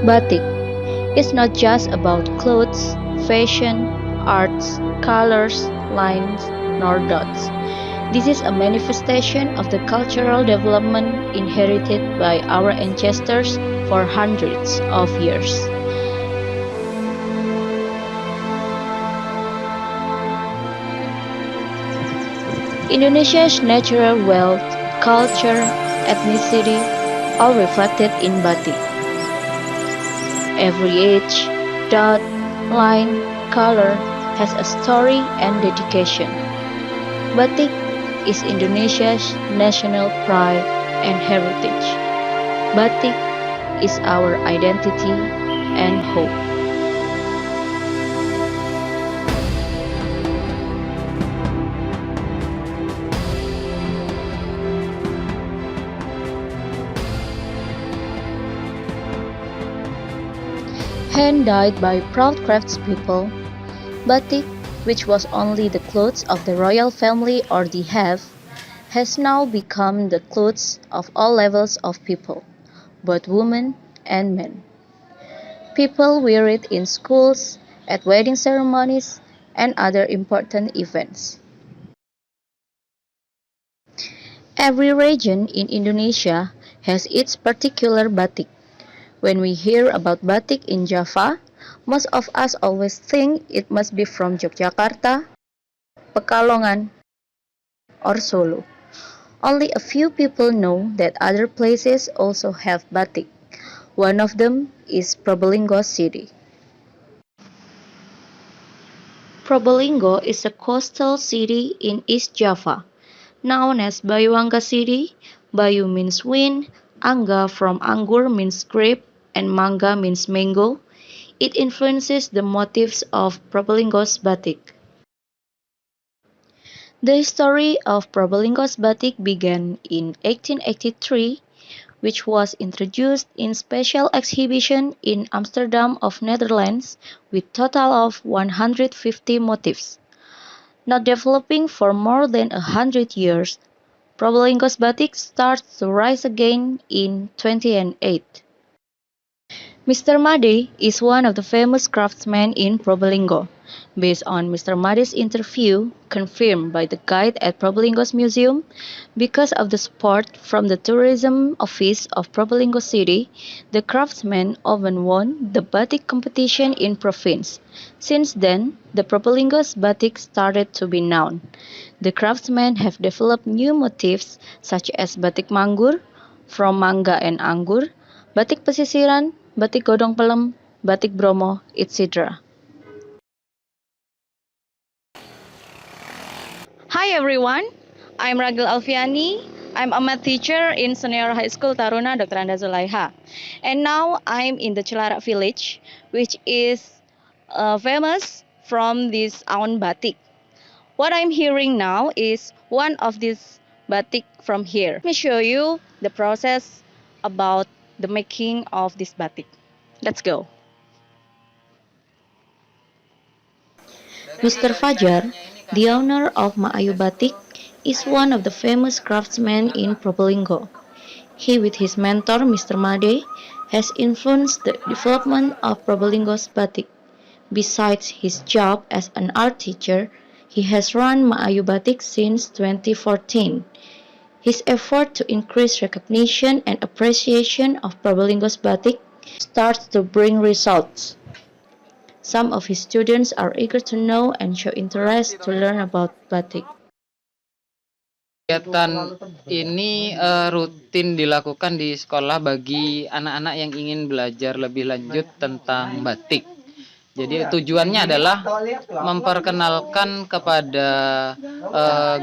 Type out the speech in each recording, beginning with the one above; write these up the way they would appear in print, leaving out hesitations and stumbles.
Batik is not just about clothes, fashion, arts, colors, lines, nor dots. This is a manifestation of the cultural development inherited by our ancestors for hundreds of years. Indonesia's natural wealth, culture, ethnicity, all reflected in batik. Every age, dot, line, color has a story and dedication. Batik is Indonesia's national pride and heritage. Batik is our identity and hope. Hand-dyed by proud craftspeople, batik, which was only the clothes of the royal family or the have, has now become the clothes of all levels of people, both women and men. People wear it in schools, at wedding ceremonies, and other important events. Every region in Indonesia has its particular batik. When we hear about batik in Java, most of us always think it must be from Yogyakarta, Pekalongan, or Solo. Only a few people know that other places also have batik. One of them is Probolinggo City. Probolinggo is a coastal city in East Java, known as Bayuanga City. Bayu means wind, Angga from Anggur means grape, and Mangga means mango. It influences the motifs of Probolinggo's batik. The history of Probolinggo's batik began in 1883, which was introduced in special exhibition in Amsterdam of Netherlands with total of 150 motifs. Not developing for more than 100 years, Probolinggo's batik starts to rise again in 2008. Mr. Made is one of the famous craftsmen in Probolinggo. Based on Mr. Made's interview, confirmed by the guide at Probolinggo's museum, because of the support from the tourism office of Probolinggo City, the craftsman often won the batik competition in province. Since then, the Probolinggo's batik started to be known. The craftsmen have developed new motifs such as batik manggur from mangga and anggur, batik pesisiran, batik godong pelem, batik Bromo, etc. Hi everyone, I'm Ragil Alfiani. I'm a math teacher in Senior High School Taruna Dr. Anda Zulaiha. And now I'm in the Cilarak village, which is famous from this Aon batik. What I'm hearing now is one of these batik from here. Let me show you the process about the making of this batik. Let's go. Mr. Fajar, the owner of Maayu Batik, is one of the famous craftsmen in Probolinggo. He, with his mentor Mr. Made, has influenced the development of Probolinggo's batik. Besides his job as an art teacher, he has run Maayu Batik since 2014. His effort to increase recognition and appreciation of Probolinggo's batik starts to bring results. Some of his students are eager to know and show interest to learn about batik. Kegiatan ini rutin dilakukan di sekolah bagi anak-anak yang ingin belajar lebih lanjut tentang batik. Jadi tujuannya adalah memperkenalkan kepada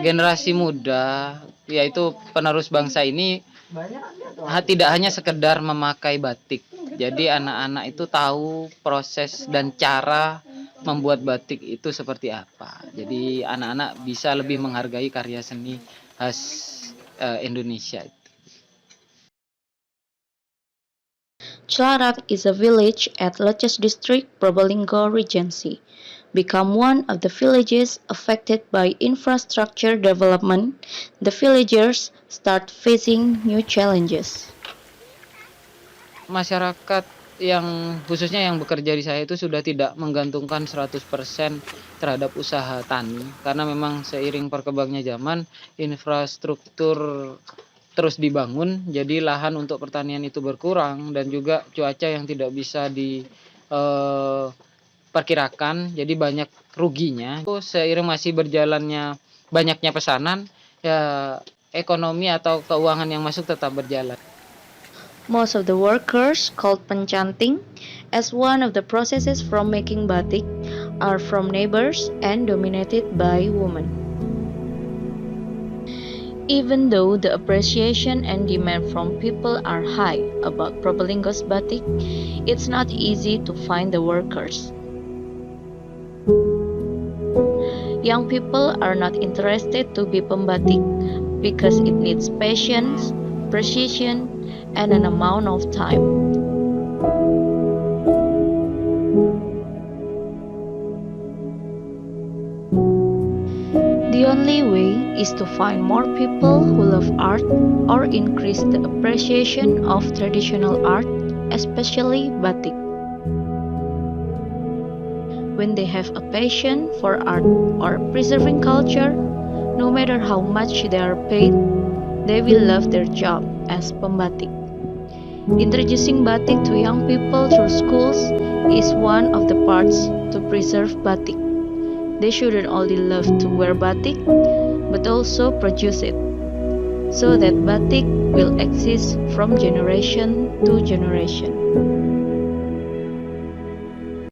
generasi muda, yaitu penerus bangsa ini, tidak hanya sekedar memakai batik. Jadi anak-anak itu tahu proses dan cara membuat batik itu seperti apa. Jadi anak-anak bisa lebih menghargai karya seni khas Indonesia. Cilarak is a village at Leces District, Probolinggo Regency, become one of the villages affected by infrastructure development. The villagers start facing new challenges. Masyarakat yang khususnya yang bekerja di saya itu sudah tidak menggantungkan 100% terhadap usaha tani, karena memang seiring perkembangnya zaman, infrastruktur terus dibangun, jadi lahan untuk pertanian itu berkurang dan juga cuaca yang tidak bisa diperkirakan, jadi banyak ruginya. Seiring masih berjalannya banyaknya pesanan, ya ekonomi atau keuangan yang masuk tetap berjalan. Most of the workers, called pencanting, as one of the processes from making batik, are from neighbors and dominated by women. Even though the appreciation and demand from people are high about Probolinggo's batik, it's not easy to find the workers. Young people are not interested to be pembatik because it needs patience, precision, and an amount of time. The only way is to find more people who love art or increase the appreciation of traditional art, especially batik. When they have a passion for art or preserving culture, no matter how much they are paid, they will love their job as pembatik. Introducing batik to young people through schools is one of the parts to preserve batik. They shouldn't only love to wear batik, but also produce it, so that batik will exist from generation to generation.